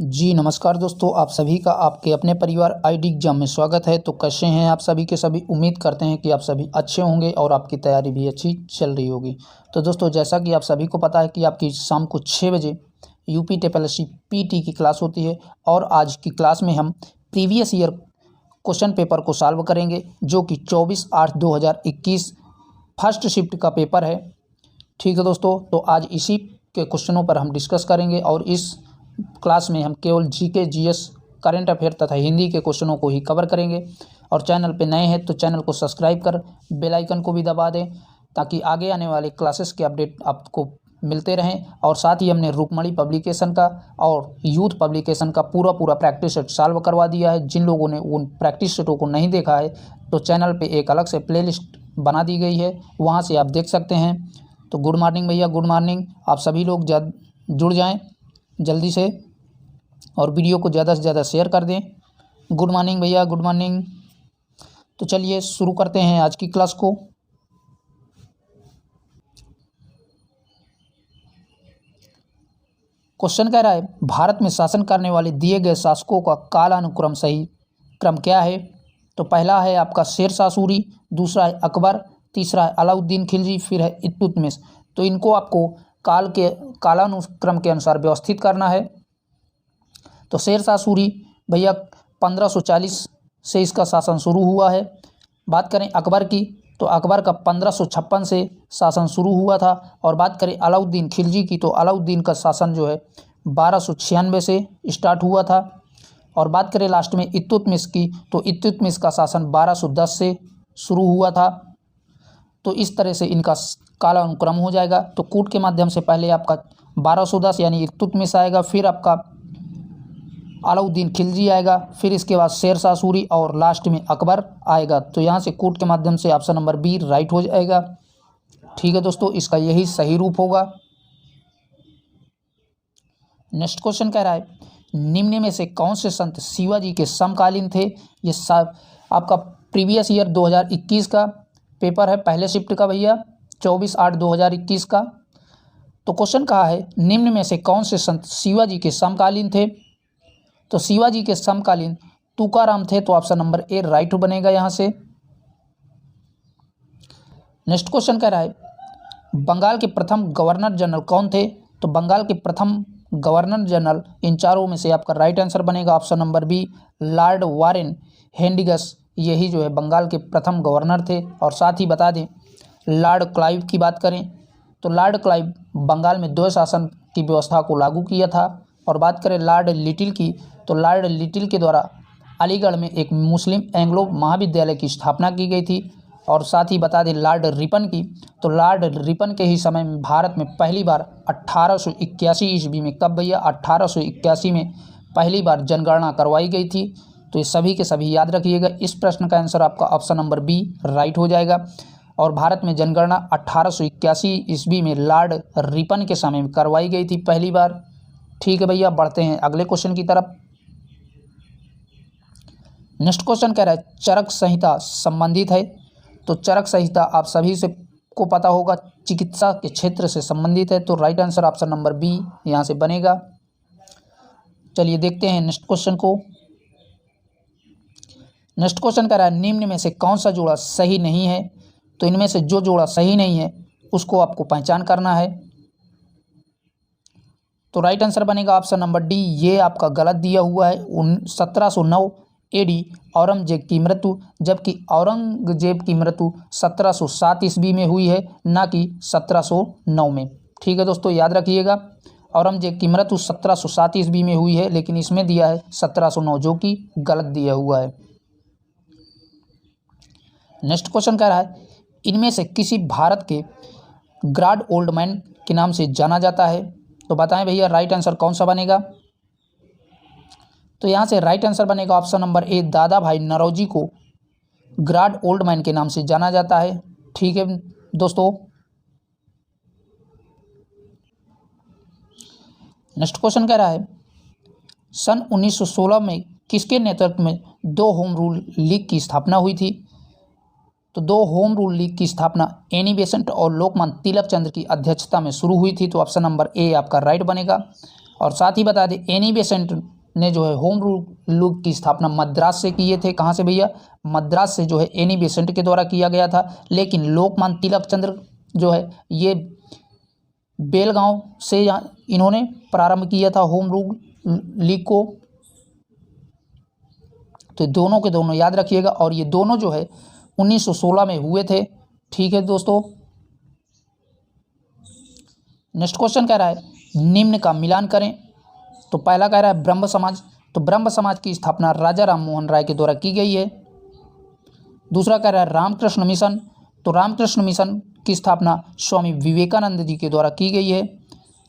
जी नमस्कार दोस्तों, आप सभी का आपके अपने परिवार आईडी एग्जाम में स्वागत है। तो कैसे हैं आप सभी के सभी। उम्मीद करते हैं कि आप सभी अच्छे होंगे और आपकी तैयारी भी अच्छी चल रही होगी। तो दोस्तों, जैसा कि आप सभी को पता है कि आपकी शाम को 6 बजे यूपी टेपलसी पीटी की क्लास होती है और आज की क्लास में हम प्रीवियस ईयर क्वेश्चन पेपर को सॉल्व करेंगे, जो कि 24/8/2021 फर्स्ट शिफ्ट का पेपर है। ठीक है दोस्तों, तो आज इसी के क्वेश्चनों पर हम डिस्कस करेंगे और इस क्लास में हम केवल जीके, जीएस, करंट अफेयर तथा हिंदी के क्वेश्चनों को ही कवर करेंगे। और चैनल पे नए हैं तो चैनल को सब्सक्राइब कर बेल आइकन को भी दबा दें, ताकि आगे आने वाले क्लासेस के अपडेट आपको मिलते रहें। और साथ ही हमने रुक्मणी पब्लिकेशन का और यूथ पब्लिकेशन का पूरा प्रैक्टिस सेट सॉल्व करवा दिया है। जिन लोगों ने उन प्रैक्टिस सेटों को नहीं देखा है तो चैनल पे एक अलग से प्लेलिस्ट बना दी गई है, वहाँ से आप देख सकते हैं। तो गुड मॉर्निंग भैया, गुड मॉर्निंग। आप सभी लोग जुड़ जाएं जल्दी से और वीडियो को ज़्यादा से ज़्यादा शेयर कर दें। गुड मॉर्निंग भैया, गुड मॉर्निंग। तो चलिए शुरू करते हैं आज की क्लास को। क्वेश्चन कह रहा है, भारत में शासन करने वाले दिए गए शासकों का कालानुक्रम सही क्रम क्या है। तो पहला है आपका शेरशाह सूरी, दूसरा है अकबर, तीसरा है अलाउद्दीन खिलजी, फिर है इल्तुतमिश। तो इनको आपको कालानुक्रम के अनुसार व्यवस्थित करना है। तो शेरशाह सूरी भैया 1540 से इसका शासन शुरू हुआ है। बात करें अकबर की तो अकबर का 1556 से शासन शुरू हुआ था। और बात करें अलाउद्दीन खिलजी की तो अलाउद्दीन का शासन जो है 1296 से स्टार्ट हुआ था। और बात करें लास्ट में इल्तुतमिश की तो इल्तुतमिश का शासन 1210 से शुरू हुआ था। तो इस तरह से इनका कालानुक्रम हो जाएगा। तो कूट के माध्यम से पहले आपका 1210 यानी इल्तुतमिश आएगा, फिर आपका अलाउद्दीन खिलजी आएगा, फिर इसके बाद शेरशाह सूरी और लास्ट में अकबर आएगा। तो यहाँ से कूट के माध्यम से ऑप्शन नंबर बी राइट हो जाएगा। ठीक है दोस्तों, इसका यही सही रूप होगा। नेक्स्ट क्वेश्चन कह रहा है, निम्न में से कौन से संत शिवाजी के समकालीन थे। ये आपका प्रीवियस ईयर 2021 का पेपर है, पहले शिफ्ट का भैया, 24/8/2021 का। तो क्वेश्चन कहा है, निम्न में से कौन से संत शिवाजी के समकालीन थे। तो शिवाजी के समकालीन तुकाराम थे, तो ऑप्शन नंबर ए राइट बनेगा यहाँ से। नेक्स्ट क्वेश्चन कह रहा है, बंगाल के प्रथम गवर्नर जनरल कौन थे। तो बंगाल के प्रथम गवर्नर जनरल इन चारों में से आपका राइट आंसर बनेगा option number B, lord Warren Hastings. यही जो है बंगाल के प्रथम गवर्नर थे। और साथ ही बता दें, लॉर्ड क्लाइव की बात करें तो लॉर्ड क्लाइव बंगाल में द्वैध शासन की व्यवस्था को लागू किया था। और बात करें लॉर्ड लिटिल की तो लॉर्ड लिटिल के द्वारा अलीगढ़ में एक मुस्लिम एंग्लो महाविद्यालय की स्थापना की गई थी। और साथ ही बता दें लॉर्ड रिपन की तो लॉर्ड रिपन के ही समय में भारत में पहली बार 1881 ईस्वी में, कब भैया, 1881 में पहली बार जनगणना करवाई गई थी। तो ये सभी के सभी याद रखिएगा। इस प्रश्न का आंसर आपका ऑप्शन नंबर बी राइट हो जाएगा। और भारत में जनगणना 1881 ईस्वी में लॉर्ड रिपन के समय में करवाई गई थी पहली बार। ठीक है भैया, बढ़ते हैं अगले क्वेश्चन की तरफ। नेक्स्ट क्वेश्चन कह रहा है, चरक संहिता संबंधित है। तो चरक संहिता आप सभी से को पता होगा, चिकित्सा के क्षेत्र से संबंधित है। तो right answer option number B यहाँ से बनेगा। चलिए देखते हैं नेक्स्ट क्वेश्चन को। नेक्स्ट क्वेश्चन कह रहा है, निम्न में से कौन सा जोड़ा सही नहीं है। तो इनमें से जो जोड़ा सही नहीं है उसको आपको पहचान करना है। तो राइट आंसर बनेगा ऑप्शन नंबर डी, ये आपका गलत दिया हुआ है। 1709 एडी औरंगजेब की मृत्यु, जबकि औरंगजेब की मृत्यु 1707 ईस्वी में हुई है, ना कि 1709 में। ठीक है दोस्तों, याद रखिएगा, औरंगजेब की मृत्यु 1707 ईस्वी में हुई है, लेकिन इसमें दिया है 1709, जो कि गलत दिया हुआ है। नेक्स्ट क्वेश्चन कह रहा है, इनमें से किसी भारत के ग्राड ओल्ड मैन के नाम से जाना जाता है। तो बताएं भैया राइट आंसर कौन सा बनेगा। तो यहाँ से राइट आंसर बनेगा ऑप्शन नंबर ए, दादा भाई नौरोजी को ग्राड ओल्ड मैन के नाम से जाना जाता है। ठीक है दोस्तों, नेक्स्ट क्वेश्चन कह रहा है, सन 1916 में किसके नेतृत्व में दो होम रूल लीग की स्थापना हुई थी। तो दो होम रूल लीग की स्थापना एनी बेसेंट और लोकमान्य तिलक चंद्र की अध्यक्षता में शुरू हुई थी। तो ऑप्शन नंबर ए आपका राइट बनेगा। और साथ ही बता दें एनी बेसेंट ने जो है होम रूल की स्थापना मद्रास से किए थे। कहाँ से भैया? मद्रास से जो है एनी बेसेंट के द्वारा किया गया था। लेकिन लोकमान्य तिलक चंद्र जो है ये बेलगांव से इन्होंने प्रारंभ किया था होम रूल लीग को। तो दोनों के दोनों याद रखिएगा, और ये दोनों जो है 1916 में हुए थे। ठीक है दोस्तों, नेक्स्ट क्वेश्चन कह रहा है निम्न का मिलान करें। तो पहला कह रहा है ब्रह्म समाज। तो ब्रह्म समाज की स्थापना राजा राम मोहन राय के द्वारा की गई है। दूसरा कह रहा है रामकृष्ण मिशन। तो रामकृष्ण मिशन की स्थापना स्वामी विवेकानंद जी के द्वारा की गई है।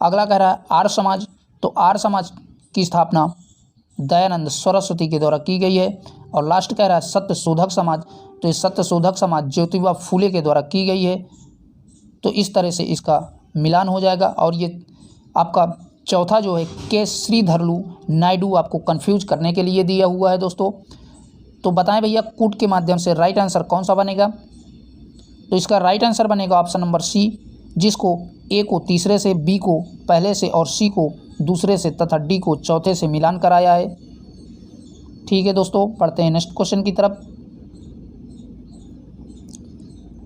अगला कह रहा है आर्य समाज। तो आर्य समाज की स्थापना दयानंद सरस्वती के द्वारा की गई है। और लास्ट कह रहा है सत्य शोधक समाज। तो ये सत्य शोधक समाज ज्योतिबा फूले के द्वारा की गई है। तो इस तरह से इसका मिलान हो जाएगा। और ये आपका चौथा जो है के श्रीधरलू नायडू आपको कंफ्यूज करने के लिए दिया हुआ है दोस्तों। तो बताएं भैया कूट के माध्यम से राइट आंसर कौन सा बनेगा? तो इसका राइट आंसर बनेगा ऑप्शन नंबर सी, जिसको ए को तीसरे से, बी को पहले से और सी को दूसरे से तथा डी को चौथे से मिलान कराया है। ठीक है दोस्तों, पढ़ते हैं नेक्स्ट क्वेश्चन की तरफ।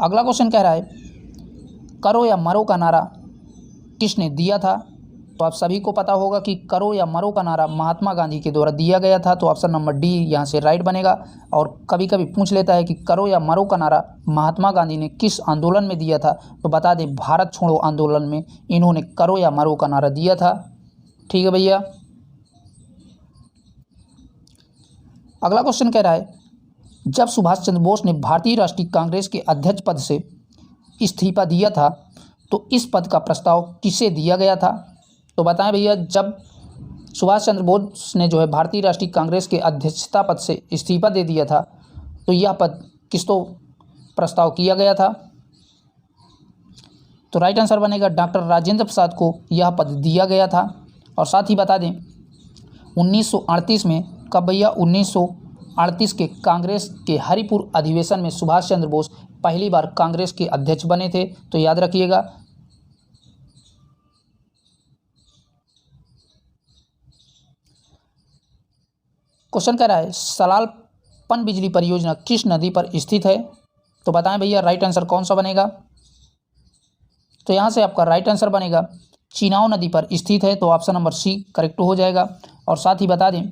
अगला क्वेश्चन कह रहा है करो या मरो का नारा किसने दिया था? तो आप सभी को पता होगा कि करो या मरो का नारा महात्मा गांधी के द्वारा दिया गया था। तो ऑप्शन नंबर डी यहाँ से राइट बनेगा। और कभी कभी पूछ लेता है कि करो या मरो का नारा महात्मा गांधी ने किस आंदोलन में दिया था? तो बता दें भारत छोड़ो आंदोलन में इन्होंने करो या मरो का नारा दिया था। ठीक है भैया। अगला क्वेश्चन कह रहा है जब सुभाष चंद्र बोस ने भारतीय राष्ट्रीय कांग्रेस के अध्यक्ष पद से इस्तीफा दिया था तो इस पद का प्रस्ताव किसे दिया गया था? तो बताएं भैया जब सुभाष चंद्र बोस ने जो है भारतीय राष्ट्रीय कांग्रेस के अध्यक्षता पद से इस्तीफा दे दिया था तो यह पद किसको प्रस्ताव किया गया था? तो राइट आंसर बनेगा डॉक्टर राजेंद्र प्रसाद को यह पद दिया गया था। और साथ ही बता दें 1938 में, कब भैया? 1938 के कांग्रेस के हरिपुर अधिवेशन में सुभाष चंद्र बोस पहली बार कांग्रेस के अध्यक्ष बने थे। तो याद रखिएगा। क्वेश्चन कह रहा है सलाल पनबिजली परियोजना किस नदी पर स्थित है? तो बताएं भैया राइट आंसर कौन सा बनेगा? तो यहाँ से आपका राइट आंसर बनेगा चिनाव नदी पर स्थित है। तो ऑप्शन नंबर सी करेक्ट हो जाएगा। और साथ ही बता दें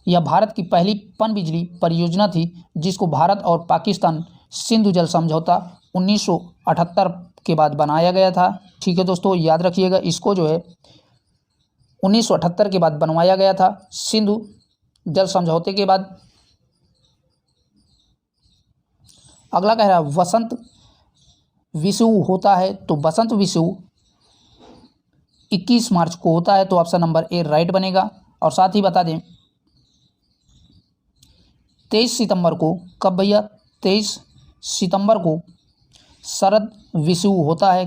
यह भारत की पहली पनबिजली परियोजना थी जिसको भारत और पाकिस्तान सिंधु जल समझौता 1978 के बाद बनाया गया था। ठीक है दोस्तों, याद रखिएगा इसको जो है 1978 के बाद बनवाया गया था सिंधु जल समझौते के बाद। अगला कह रहा है वसंत विषुव होता है। तो वसंत विषुव 21 मार्च को होता है। तो ऑप्शन नंबर ए राइट बनेगा। और साथ ही बता दें 23 सितंबर को, कब भैया? 23 सितंबर को शरद विषुव होता है।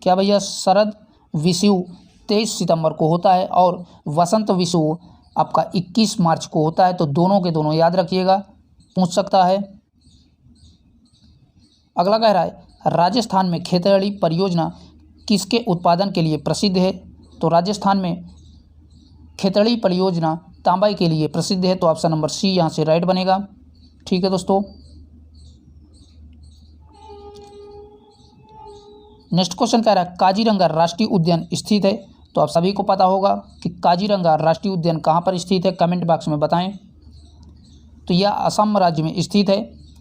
क्या भैया? शरद विषुव 23 सितंबर को होता है। और वसंत विषुव आपका 21 मार्च को होता है। तो दोनों के दोनों याद रखिएगा, पूछ सकता है। अगला कह रहा है राजस्थान में खेतड़ी परियोजना किसके उत्पादन के लिए प्रसिद्ध है? तो राजस्थान में खेतड़ी परियोजना तांबा के लिए प्रसिद्ध है। तो ऑप्शन नंबर सी यहाँ से राइट बनेगा। ठीक है दोस्तों, नेक्स्ट क्वेश्चन कह रहा है काजीरंगा राष्ट्रीय उद्यान स्थित है। तो आप सभी को पता होगा कि काजीरंगा राष्ट्रीय उद्यान कहाँ पर स्थित है, कमेंट बॉक्स में बताएं। तो यह असम राज्य में स्थित है।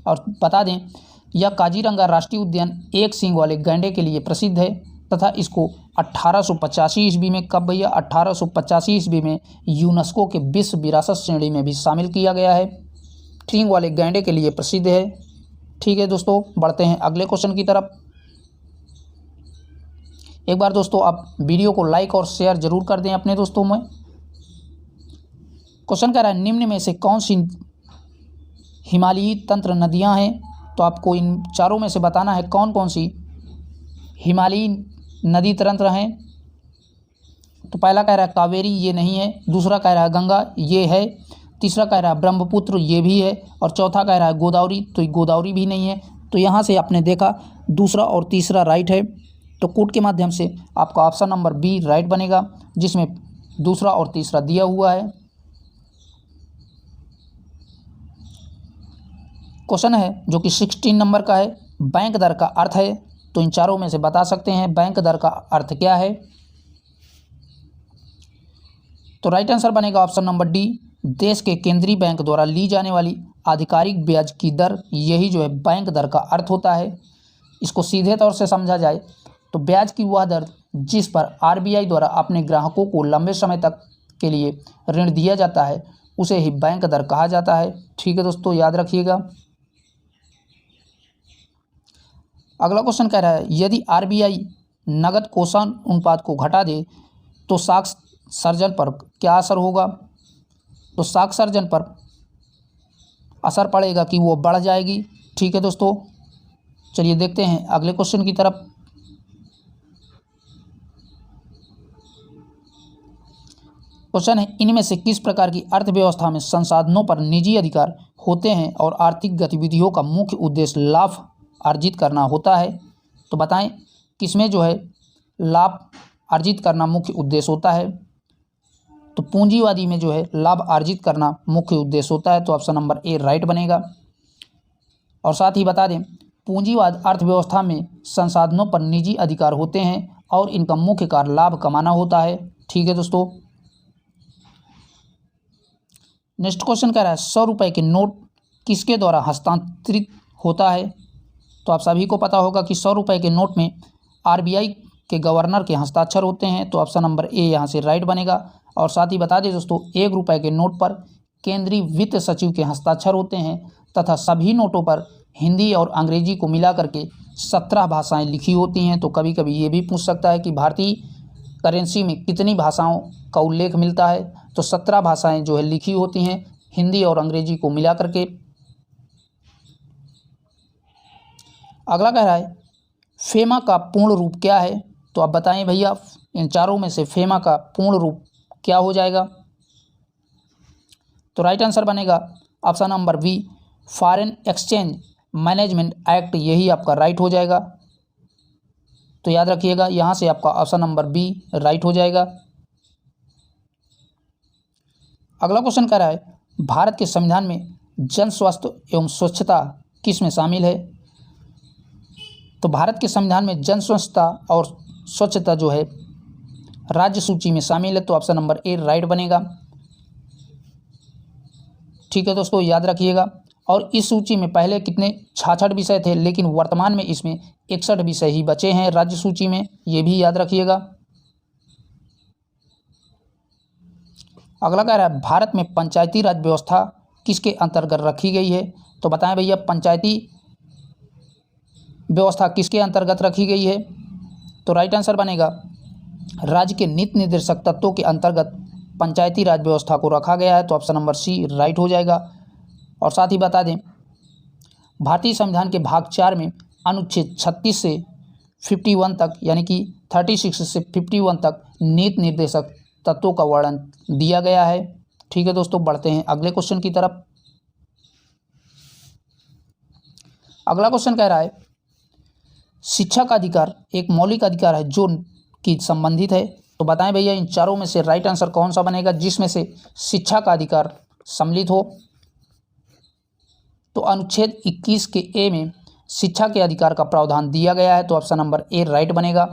और बता दें यह काजीरंगा राष्ट्रीय उद्यान एक सींग वाले गैंडे के लिए प्रसिद्ध है तथा इसको 1885 ईस्वी में, कब भैया? 1885 ईस्वी में यूनेस्को के विश्व विरासत श्रेणी में भी शामिल किया गया है। सींग वाले गैंडे के लिए प्रसिद्ध है। ठीक है दोस्तों, बढ़ते हैं अगले क्वेश्चन की तरफ। एक बार दोस्तों आप वीडियो को लाइक और शेयर जरूर कर दें अपने दोस्तों में। क्वेश्चन कह रहा है निम्न में से कौन सी हिमालयी तंत्र नदियां हैं? तो आपको इन चारों में से बताना है कौन कौन सी हिमालयी नदी तंत्र हैं। तो पहला कह रहा है कावेरी, ये नहीं है। दूसरा कह रहा है गंगा, ये है। तीसरा कह रहा है ब्रह्मपुत्र, ये भी है। और चौथा कह रहा है गोदावरी, तो गोदावरी भी नहीं है। तो यहाँ से आपने देखा दूसरा और तीसरा राइट है। तो कोड के माध्यम से आपका ऑप्शन नंबर बी राइट बनेगा, जिसमें दूसरा और तीसरा दिया हुआ है। क्वेश्चन है जो कि 16 नंबर का है, बैंक दर का अर्थ है। तो इन चारों में से बता सकते हैं बैंक दर का अर्थ क्या है। तो राइट आंसर बनेगा ऑप्शन नंबर डी, देश के केंद्रीय बैंक द्वारा ली जाने वाली आधिकारिक ब्याज की दर, यही जो है बैंक दर का अर्थ होता है। इसको सीधे तौर से समझा जाए तो ब्याज की वह दर जिस पर आरबीआई द्वारा अपने ग्राहकों को लंबे समय तक के लिए ऋण दिया जाता है उसे ही बैंक दर कहा जाता है। ठीक है दोस्तों, याद रखिएगा। अगला क्वेश्चन कह रहा है, यदि आरबीआई नगद कोषान अनुपात को घटा दे तो साख सर्जन पर क्या असर होगा। तो साख सर्जन पर असर पड़ेगा कि वो बढ़ जाएगी। ठीक है दोस्तों, चलिए देखते हैं अगले क्वेश्चन की तरफ। क्वेश्चन है, इनमें से किस प्रकार की अर्थव्यवस्था में संसाधनों पर निजी अधिकार होते हैं और आर्थिक गतिविधियों का मुख्य उद्देश्य लाभ अर्जित करना होता है। तो बताएं किसमें जो है लाभ अर्जित करना मुख्य उद्देश्य होता है। तो पूंजीवादी में जो है लाभ अर्जित करना मुख्य उद्देश्य होता है। तो ऑप्शन नंबर ए राइट बनेगा। और साथ ही बता दें, पूंजीवाद अर्थव्यवस्था में संसाधनों पर निजी अधिकार होते हैं और इनका मुख्य कार्य लाभ कमाना होता है। ठीक है दोस्तों, नेक्स्ट क्वेश्चन कह रहा है, 100 रुपये के नोट किसके द्वारा हस्तांतरित होता है। तो आप सभी को पता होगा कि 100 रुपये के नोट में आरबीआई के गवर्नर के हस्ताक्षर होते हैं। तो ऑप्शन नंबर ए यहाँ से राइट बनेगा। और साथ ही बता दें दोस्तों, 1 रुपये के नोट पर केंद्रीय वित्त सचिव के हस्ताक्षर होते हैं तथा सभी नोटों पर हिंदी और अंग्रेजी को मिला करके 17 भाषाएं लिखी होती हैं। तो कभी कभी ये भी पूछ सकता है कि भारतीय करेंसी में कितनी भाषाओं का उल्लेख मिलता है। तो 17 भाषाएं जो है लिखी होती हैं हिंदी और अंग्रेजी को मिला करके। अगला कह रहा है, फेमा का पूर्ण रूप क्या है। तो आप बताएं भैया, इन चारों में से फेमा का पूर्ण रूप क्या हो जाएगा। तो राइट आंसर बनेगा option number B, foreign exchange management act, यही आपका राइट हो जाएगा। तो याद रखिएगा, यहाँ से आपका ऑप्शन नंबर बी राइट हो जाएगा। अगला क्वेश्चन कह रहा है, भारत के संविधान में जन स्वास्थ्य एवं स्वच्छता किस में शामिल है। तो भारत के संविधान में जन स्वच्छता और स्वच्छता जो है राज्य सूची में शामिल है। तो ऑप्शन नंबर ए राइट बनेगा। ठीक है दोस्तों, याद रखिएगा। और इस सूची में पहले कितने 66 विषय थे, लेकिन वर्तमान में इसमें 61 विषय ही बचे हैं राज्य सूची में, ये भी याद रखिएगा। अगला कह रहा है, भारत में पंचायती राज व्यवस्था किसके अंतर्गत रखी गई है। तो बताएं भैया, पंचायती व्यवस्था किसके अंतर्गत रखी गई है। तो राइट आंसर बनेगा, राज्य के नीति निर्देशक तत्वों के अंतर्गत पंचायती राज व्यवस्था को रखा गया है। तो ऑप्शन नंबर सी राइट हो जाएगा। और साथ ही बता दें, भारतीय संविधान के भाग 4 में अनुच्छेद 36 से 51 तक, यानी कि 36 से 51 तक नीति निर्देशक तत्वों का वर्णन दिया गया है। ठीक है दोस्तों, बढ़ते हैं अगले क्वेश्चन की तरफ। अगला क्वेश्चन कह रहा है, शिक्षा का अधिकार एक मौलिक अधिकार है जो कि संबंधित है। तो बताएं भैया, इन चारों में से राइट आंसर कौन सा बनेगा जिसमें से शिक्षा का अधिकार सम्मिलित हो। तो अनुच्छेद 21 के ए में शिक्षा के अधिकार का प्रावधान दिया गया है। तो ऑप्शन नंबर ए राइट बनेगा।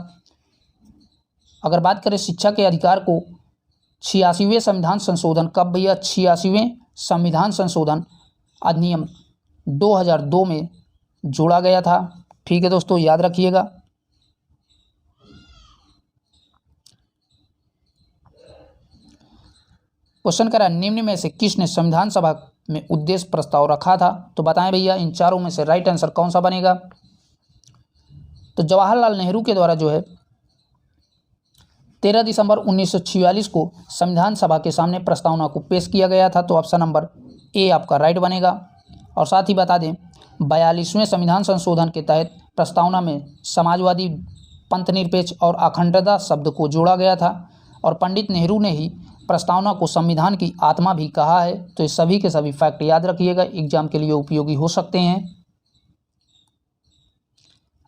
अगर बात करें शिक्षा के अधिकार को 86वें संविधान संशोधन कब भैया, 86वें संविधान संशोधन अधिनियम 2002 में जोड़ा गया था। ठीक है दोस्तों, याद रखिएगा। क्वेश्चन करा, निम्न में से किसने संविधान सभा में उद्देश्य प्रस्ताव रखा था। तो बताएं भैया, इन चारों में से राइट आंसर कौन सा बनेगा। तो जवाहरलाल नेहरू के द्वारा जो है 13 दिसंबर 1946 को संविधान सभा के सामने प्रस्तावना को पेश किया गया था। तो ऑप्शन नंबर ए आपका राइट बनेगा। और साथ ही बता दें, 42वें संविधान संशोधन के तहत प्रस्तावना में समाजवादी, पंथनिरपेक्ष और अखंडता शब्द को जोड़ा गया था और पंडित नेहरू ने ही प्रस्तावना को संविधान की आत्मा भी कहा है। तो ये सभी के सभी फैक्ट याद रखिएगा, एग्जाम के लिए उपयोगी हो सकते हैं।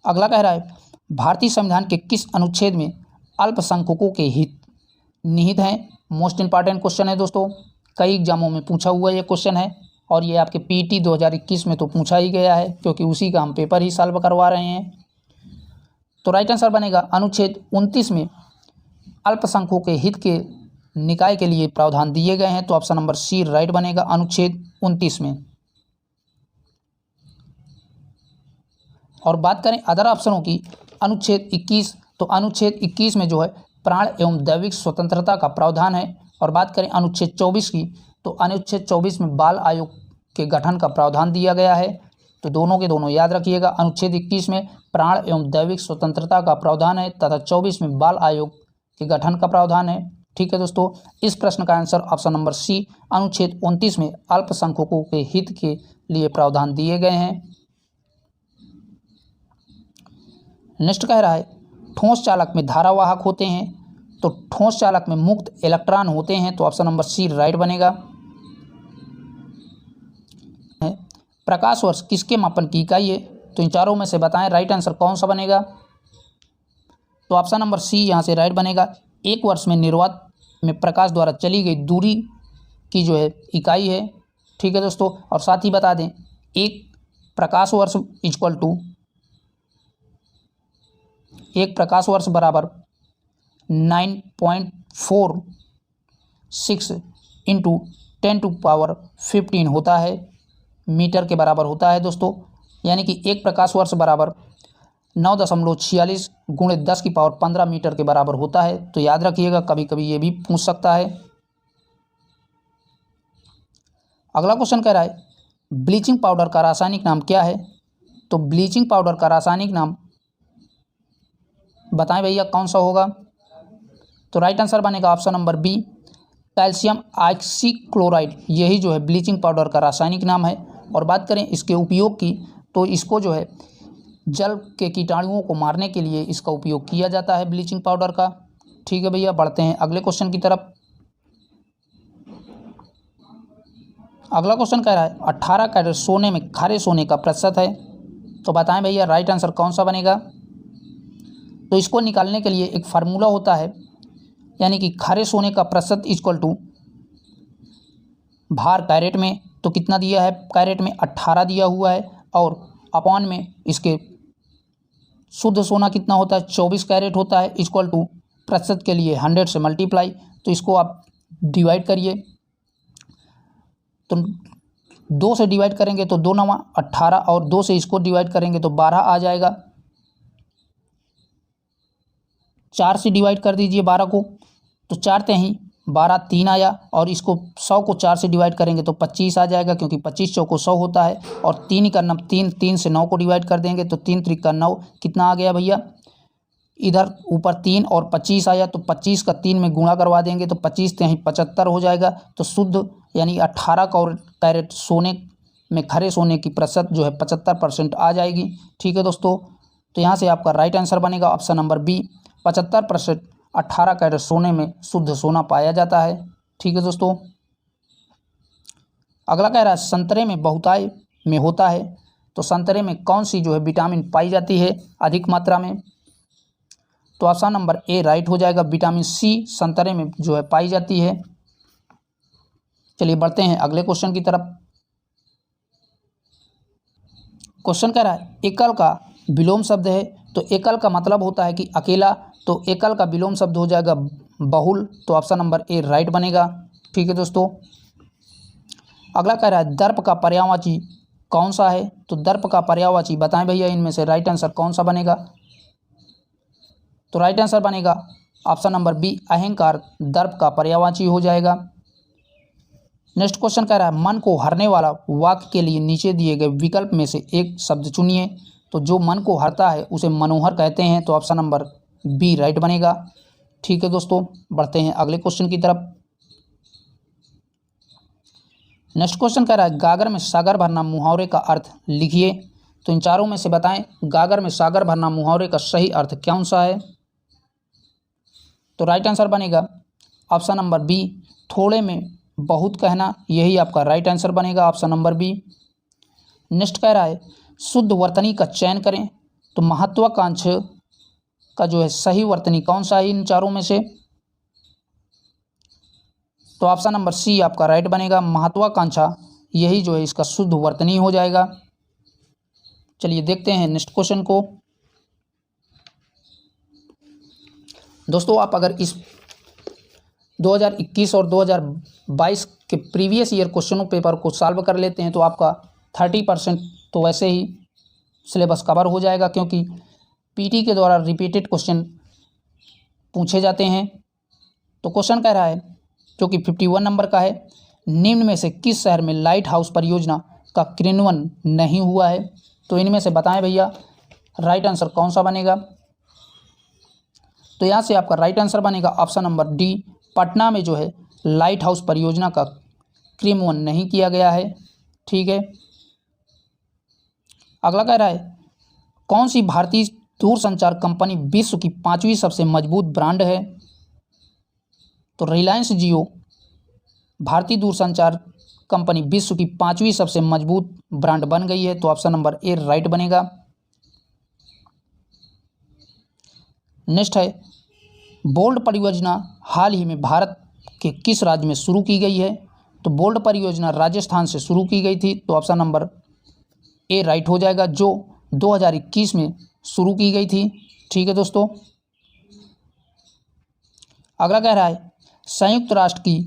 अगला कह रहा है, भारतीय संविधान के किस अनुच्छेद में अल्पसंख्यकों के हित निहित हैं? मोस्ट इंपॉर्टेंट क्वेश्चन है दोस्तों, कई एग्जामों में पूछा हुआ ये क्वेश्चन है और ये आपके पीटी 2021 में तो पूछा ही गया है क्योंकि उसी का हम पेपर ही सॉल्व करवा रहे हैं। तो राइट आंसर बनेगा अनुच्छेद 29 में अल्पसंख्यकों के हित के निकाय के लिए प्रावधान दिए गए हैं, तो ऑप्शन नंबर सी राइट बनेगा अनुच्छेद 29 में। और बात करें अदर ऑप्शनों की, अनुच्छेद 21, तो अनुच्छेद 21 में जो है प्राण एवं दैविक स्वतंत्रता का प्रावधान है। और बात करें अनुच्छेद 24 की, तो अनुच्छेद 24 में बाल आयोग के गठन का प्रावधान दिया गया है। तो दोनों के दोनों याद रखिएगा, अनुच्छेद 21 में प्राण एवं दैविक स्वतंत्रता का प्रावधान है तथा 24 में बाल आयोग के गठन का प्रावधान है। ठीक है दोस्तों, इस प्रश्न का आंसर ऑप्शन नंबर सी अनुच्छेद 29 में अल्पसंख्यकों के हित के लिए प्रावधान दिए गए हैं। नेक्स्ट कह रहा है ठोस चालक में धारावाहक होते हैं, तो ठोस चालक में मुक्त इलेक्ट्रॉन होते हैं, तो ऑप्शन नंबर सी राइट बनेगा। प्रकाश वर्ष किसके मापन की इकाई है? तो इन चारों में से बताएं राइट आंसर कौन सा बनेगा? तो ऑप्शन नंबर सी यहाँ से राइट बनेगा। एक वर्ष में निर्वात में प्रकाश द्वारा चली गई दूरी की जो है इकाई है। ठीक है दोस्तों, और साथ ही बता दें एक प्रकाश वर्ष इक्वल टू एक प्रकाश वर्ष बराबर 9.46 इंटू 10⁻15 होता है, मीटर के बराबर होता है दोस्तों। यानी कि एक प्रकाश वर्ष बराबर 9.46 गुणे 10⁻15 मीटर के बराबर होता है। तो याद रखिएगा, कभी कभी ये भी पूछ सकता है। अगला क्वेश्चन कह रहा है ब्लीचिंग पाउडर का रासायनिक नाम क्या है? तो ब्लीचिंग पाउडर का रासायनिक नाम बताएं भैया कौन सा होगा? तो राइट आंसर बनेगा option number B calcium oxychloride, यही जो है ब्लीचिंग पाउडर का रासायनिक नाम है। और बात करें इसके उपयोग की, तो इसको जो है जल के कीटाणुओं को मारने के लिए इसका उपयोग किया जाता है ब्लीचिंग पाउडर का। ठीक है भैया, बढ़ते हैं अगले क्वेश्चन की तरफ। अगला क्वेश्चन कह रहा है 18 कैरेट सोने में खारे सोने का प्रतिशत है, तो बताएं भैया राइट आंसर कौन सा बनेगा? तो इसको निकालने के लिए एक फार्मूला होता है, यानी कि खारे सोने का प्रतिशत इक्वल टू भार कैरेट में, तो कितना दिया है कैरेट में 18 दिया हुआ है, और अपॉन में इसके शुद्ध सोना कितना होता है 24 कैरेट होता है, इक्वल टू प्रतिशत के लिए 100 से मल्टीप्लाई। तो इसको आप डिवाइड करिए, तो 2 से डिवाइड करेंगे तो 2 9 18 और 2 से इसको डिवाइड करेंगे तो 12 आ जाएगा। 4 से डिवाइड कर दीजिए 12 को, तो 4 ही 12 3 आया, और इसको 100 को 4 से डिवाइड करेंगे तो 25 आ जाएगा, क्योंकि 25 चौको 100 होता है। और 3 का 3 से 9 को डिवाइड कर देंगे तो 3 3 का 9 कितना आ गया भैया? इधर ऊपर 3 और 25 आया, तो 25 का 3 में गुणा करवा देंगे तो 25 यहीं 75 हो जाएगा। तो शुद्ध यानी 18 कैरेट सोने में खरे सोने की प्रतिशत जो है 75% आ जाएगी। ठीक है दोस्तों, तो यहाँ से आपका राइट आंसर बनेगा ऑप्शन नंबर बी 75% 18 कैरेट सोने में शुद्ध सोना पाया जाता है। ठीक है दोस्तों, अगला कह रहा है संतरे में बहुतायत में होता है, तो संतरे में कौन सी जो है विटामिन पाई जाती है अधिक मात्रा में? तो ऑप्शन नंबर ए राइट हो जाएगा, विटामिन सी संतरे में जो है पाई जाती है। चलिए बढ़ते हैं अगले क्वेश्चन की तरफ। क्वेश्चन कह रहा है एकल का विलोम शब्द है, तो एकल का मतलब होता है कि अकेला, तो एकल का विलोम शब्द हो जाएगा बहुल, तो ऑप्शन नंबर ए राइट बनेगा। ठीक है दोस्तों, अगला कह रहा है दर्प का पर्यायवाची कौन सा है? तो दर्प का पर्यायवाची बताएं भैया इनमें से राइट आंसर कौन सा बनेगा? तो राइट आंसर बनेगा ऑप्शन नंबर बी अहंकार दर्प का पर्यायवाची हो जाएगा। नेक्स्ट क्वेश्चन कह रहा है मन को हरने वाला वाक्य के लिए नीचे दिए गए विकल्प में से एक शब्द चुनिए, तो जो मन को हरता है उसे मनोहर कहते हैं, तो ऑप्शन नंबर बी राइट बनेगा। ठीक है दोस्तों, बढ़ते हैं अगले क्वेश्चन की तरफ। नेक्स्ट क्वेश्चन कह रहा है गागर में सागर भरना मुहावरे का अर्थ लिखिए, तो इन चारों में से बताएं गागर में सागर भरना मुहावरे का सही अर्थ कौन सा है? तो राइट आंसर बनेगा ऑप्शन नंबर बी थोड़े में बहुत कहना, यही आपका राइट आंसर बनेगा ऑप्शन नंबर बी। नेक्स्ट कह रहा है शुद्ध वर्तनी का चयन करें, तो महत्वाकांक्षी का जो है सही वर्तनी कौन सा है इन चारों में से? तो ऑप्शन नंबर सी आपका राइट बनेगा, महत्वाकांक्षा यही जो है इसका शुद्ध वर्तनी हो जाएगा। चलिए देखते हैं नेक्स्ट क्वेश्चन को। दोस्तों आप अगर इस 2021 और 2022 के प्रीवियस ईयर क्वेश्चनों पेपर को सॉल्व कर लेते हैं तो आपका 30% तो वैसे ही सिलेबस कवर हो जाएगा, क्योंकि पीटी के द्वारा रिपीटेड क्वेश्चन पूछे जाते हैं। तो क्वेश्चन कह रहा है जो कि 51 नंबर का है, निम्न में से किस शहर में लाइट हाउस परियोजना का क्रियान्वयन नहीं हुआ है? तो इनमें से बताएं भैया राइट आंसर कौन सा बनेगा? तो यहाँ से आपका राइट आंसर बनेगा ऑप्शन नंबर डी, पटना में जो है लाइट हाउस परियोजना का क्रियान्वयन नहीं किया गया है। ठीक है, अगला कह रहा है कौन सी भारतीय दूरसंचार कंपनी विश्व की 5वीं सबसे मजबूत ब्रांड है? तो रिलायंस जियो भारतीय दूरसंचार कंपनी विश्व की 5वीं सबसे मजबूत ब्रांड बन गई है। तो ऑप्शन नंबर ए राइट बनेगा। नेक्स्ट है बोल्ड परियोजना हाल ही में भारत के किस राज्य में शुरू की गई है? तो बोल्ड परियोजना राजस्थान से शुरू की गई थी। तो ऑप्शन नंबर ए राइट हो जाएगा, जो 2021 में शुरू की गई थी। ठीक है दोस्तों, अगला कह रहा है संयुक्त राष्ट्र की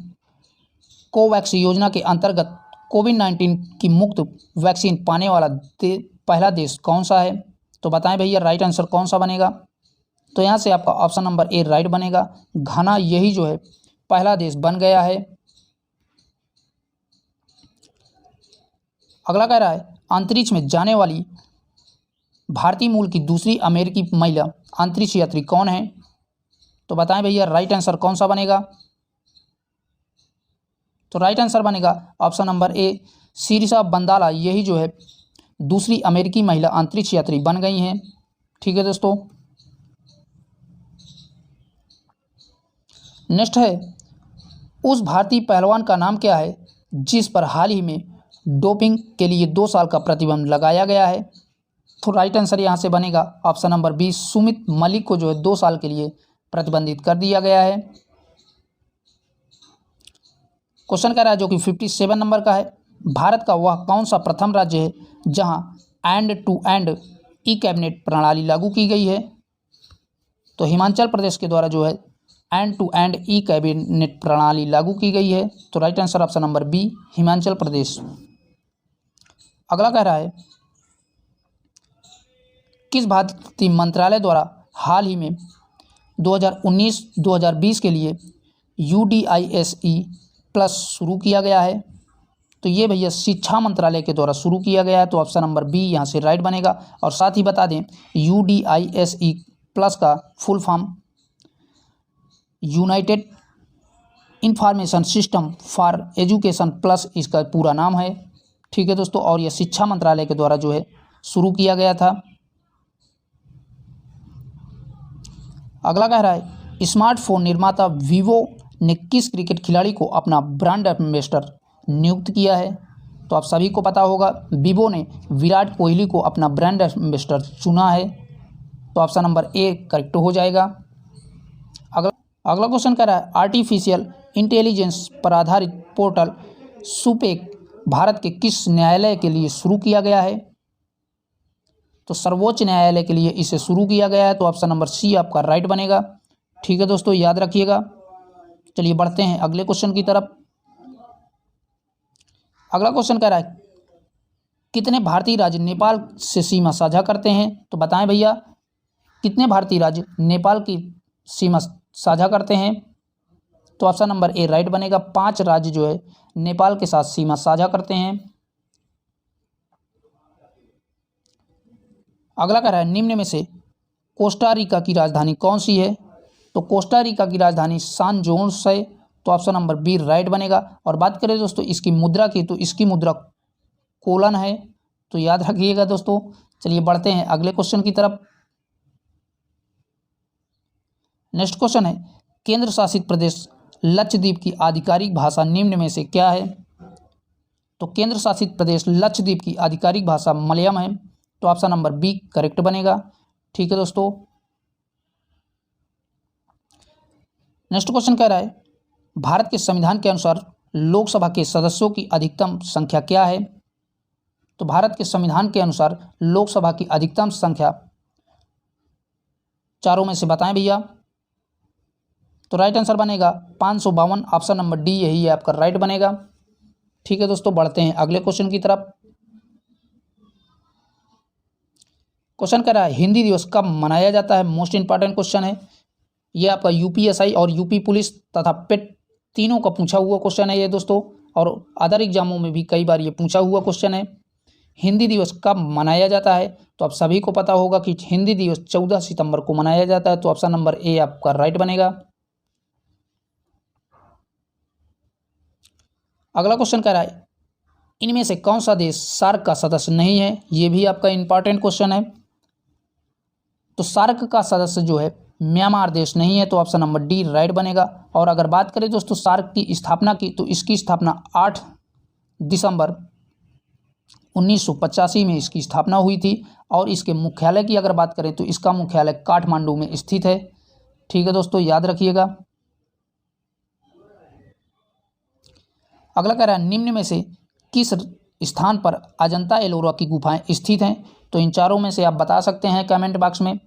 कोवैक्स योजना के अंतर्गत कोविड-19 की मुफ्त वैक्सीन पाने वाला पहला देश कौन सा है? तो बताएं भैया राइट आंसर कौन सा बनेगा? तो यहाँ से आपका ऑप्शन नंबर ए राइट बनेगा, घाना यही जो है पहला देश बन गया है। अगला कह रहा है अंतरिक्ष में जाने वाली भारतीय मूल की दूसरी अमेरिकी महिला अंतरिक्ष यात्री कौन है? तो बताएं भैया राइट आंसर कौन सा बनेगा? तो राइट आंसर बनेगा ऑप्शन नंबर ए, सिरिसा बंदाला यही जो है दूसरी अमेरिकी महिला अंतरिक्ष यात्री बन गई हैं। ठीक है दोस्तों, नेक्स्ट है उस भारतीय पहलवान का नाम क्या है जिस पर हाल ही में डोपिंग के लिए 2 साल का प्रतिबंध लगाया गया है? तो राइट आंसर यहाँ से बनेगा option number B, Sumit Malik को जो है 2 साल के लिए प्रतिबंधित कर दिया गया है। क्वेश्चन कह रहा है जो कि 57 नंबर का है, भारत का वह कौन सा प्रथम राज्य है जहां end to end E cabinet प्रणाली लागू की गई है? तो हिमाचल प्रदेश के द्वारा जो है end to end E cabinet प्रणाली लागू की गई है। तो right answer option number B, Himachal Pradesh. अगला कह रहा है किस भारतीय मंत्रालय द्वारा हाल ही में 2019-2020 के लिए UDISE प्लस शुरू किया गया है? तो ये भैया शिक्षा मंत्रालय के द्वारा शुरू किया गया है। तो ऑप्शन नंबर बी यहाँ से राइट बनेगा। और साथ ही बता दें UDISE प्लस का full form United information system for education plus इसका पूरा नाम है। ठीक है दोस्तों, और यह शिक्षा मंत्रालय के द्वारा जो है शुरू किया गया था। अगला कह रहा है स्मार्टफोन निर्माता वीवो ने किस क्रिकेट खिलाड़ी को अपना ब्रांड एम्बेसडर नियुक्त किया है? तो आप सभी को पता होगा वीवो ने विराट कोहली को अपना ब्रांड एम्बेसडर चुना है। तो ऑप्शन नंबर ए करेक्ट हो जाएगा। अगला क्वेश्चन कह रहा है आर्टिफिशियल इंटेलिजेंस पर आधारित पोर्टल सुपेक भारत के किस न्यायालय के लिए शुरू किया गया है? तो सर्वोच्च न्यायालय के लिए इसे शुरू किया गया है। तो ऑप्शन नंबर सी आपका राइट बनेगा। ठीक है दोस्तों, याद रखिएगा। चलिए बढ़ते हैं अगले क्वेश्चन की तरफ। अगला क्वेश्चन कह रहा है कितने भारतीय राज्य नेपाल से सीमा साझा करते हैं? तो बताएं भैया कितने भारतीय राज्य नेपाल की सीमा साझा करते हैं? तो ऑप्शन नंबर ए राइट बनेगा, 5 राज्य जो है नेपाल के साथ सीमा साझा करते हैं। अगला कह रहा है निम्न में से कोस्टा रिका की राजधानी कौन सी है? तो कोस्टा रिका की राजधानी सान जोस है। तो ऑप्शन नंबर बी राइट बनेगा। और बात करें दोस्तों इसकी मुद्रा की, तो इसकी मुद्रा कोलन है। तो याद रखिएगा दोस्तों। चलिए बढ़ते हैं अगले क्वेश्चन की तरफ। नेक्स्ट क्वेश्चन है केंद्र शासित प्रदेश लक्षद्वीप की आधिकारिक भाषा निम्न में से क्या है? तो केंद्र शासित प्रदेश लक्षद्वीप की आधिकारिक भाषा मलयालम है। तो ऑप्शन नंबर बी करेक्ट बनेगा। ठीक है दोस्तों, नेक्स्ट क्वेश्चन कह रहा है भारत के संविधान के अनुसार लोकसभा के सदस्यों की अधिकतम संख्या क्या है। तो भारत के संविधान के अनुसार लोकसभा की अधिकतम संख्या, चारों में से बताएं भैया। तो राइट आंसर बनेगा 552, ऑप्शन नंबर डी यही है आपका राइट बनेगा। ठीक है दोस्तों, बढ़ते हैं अगले क्वेश्चन की तरफ। क्वेश्चन कह रहा है हिंदी दिवस कब मनाया जाता है। मोस्ट इंपॉर्टेंट क्वेश्चन है ये, आपका यूपीएसआई और यूपी पुलिस तथा पेट तीनों का पूछा हुआ क्वेश्चन है ये दोस्तों, और अदर एग्जामों में भी कई बार ये पूछा हुआ क्वेश्चन है। हिंदी दिवस कब मनाया जाता है, तो आप सभी को पता होगा कि हिंदी दिवस 14 सितंबर को मनाया जाता है। तो ऑप्शन नंबर ए आपका राइट बनेगा। अगला क्वेश्चन कह रहा है इनमें से कौन सा देश सार्क का सदस्य नहीं है। ये भी आपका इंपॉर्टेंट क्वेश्चन है। तो सार्क का सदस्य जो है म्यांमार देश नहीं है। तो ऑप्शन नंबर डी राइट बनेगा। और अगर बात करें दोस्तों सार्क की स्थापना की, तो इसकी स्थापना 8 दिसंबर 1985 में इसकी स्थापना हुई थी। और इसके मुख्यालय की अगर बात करें तो इसका मुख्यालय काठमांडू में स्थित है। ठीक है दोस्तों, याद रखिएगा। अगला कह रहा है निम्न में से किस स्थान पर अजंता एलोरा की गुफाएं स्थित हैं। तो इन चारों में से आप बता सकते हैं कमेंट बॉक्स में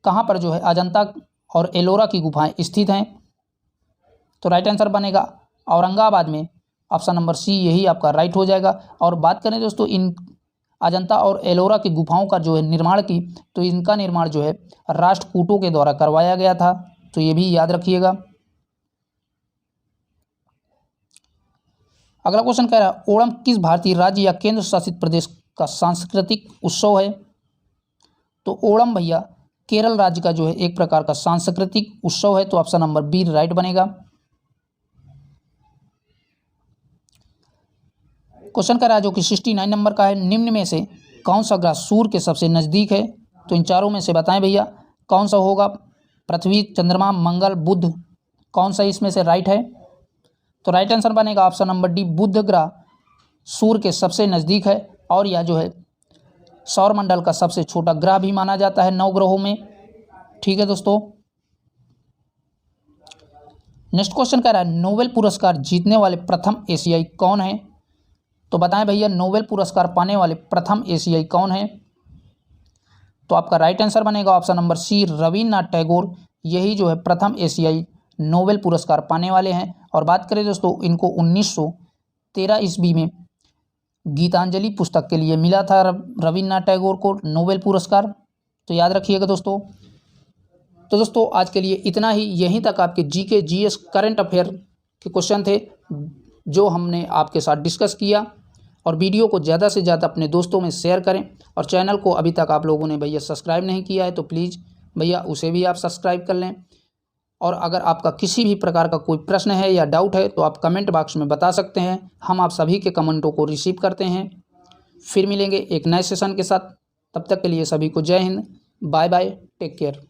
कहाँ पर जो है अजंता और एलोरा की गुफाएं स्थित हैं। तो राइट आंसर बनेगा औरंगाबाद में, ऑप्शन नंबर सी यही आपका राइट हो जाएगा। और बात करें दोस्तों इन अजंता और एलोरा की गुफाओं का जो है निर्माण की, तो इनका निर्माण जो है राष्ट्रकूटों के द्वारा करवाया गया था। तो ये भी याद रखिएगा। अगला क्वेश्चन कह रहा है ओणम किस भारतीय राज्य या केंद्र शासित प्रदेश का सांस्कृतिक उत्सव है। तो ओणम भैया केरल राज्य का जो है एक प्रकार का सांस्कृतिक उत्सव है। तो ऑप्शन नंबर बी राइट बनेगा। क्वेश्चन कह रहा है जो कि 69 नंबर का है, निम्न में से कौन सा ग्रह सूर्य के सबसे नजदीक है। तो इन चारों में से बताएं भैया कौन सा होगा। पृथ्वी, चंद्रमा, मंगल, बुध, कौन सा इसमें से राइट है। तो राइट आंसर बनेगा ऑप्शन नंबर डी, बुध ग्रह सूर्य के सबसे नज़दीक है। और यह जो है सौरमंडल का सबसे छोटा ग्रह भी माना जाता है 9 ग्रहों में। ठीक है दोस्तों, नेक्स्ट क्वेश्चन कह रहा है नोबेल पुरस्कार जीतने वाले प्रथम एशियाई कौन है। तो बताएं भैया नोबेल पुरस्कार पाने वाले प्रथम एशियाई कौन है। तो आपका राइट आंसर बनेगा option number C, Rabindranath Tagore यही जो है प्रथम एशियाई नोबेल पुरस्कार पाने वाले हैं। और बात करें दोस्तों इनको 1913 ईस्वी में गीतांजलि पुस्तक के लिए मिला था रविन्द्रनाथ टैगोर को नोबेल पुरस्कार। तो याद रखिएगा दोस्तों। तो दोस्तों आज के लिए इतना ही। यहीं तक आपके जीके जीएस करंट अफेयर के क्वेश्चन थे जो हमने आपके साथ डिस्कस किया। और वीडियो को ज़्यादा से ज़्यादा अपने दोस्तों में शेयर करें। और चैनल को अभी तक आप लोगों ने भैया सब्सक्राइब नहीं किया है तो प्लीज़ भैया उसे भी आप सब्सक्राइब कर लें। और अगर आपका किसी भी प्रकार का कोई प्रश्न है या डाउट है तो आप कमेंट बॉक्स में बता सकते हैं। हम आप सभी के कमेंटों को रिसीव करते हैं। फिर मिलेंगे एक नए सेशन के साथ। तब तक के लिए सभी को जय Hind, bye bye, take care.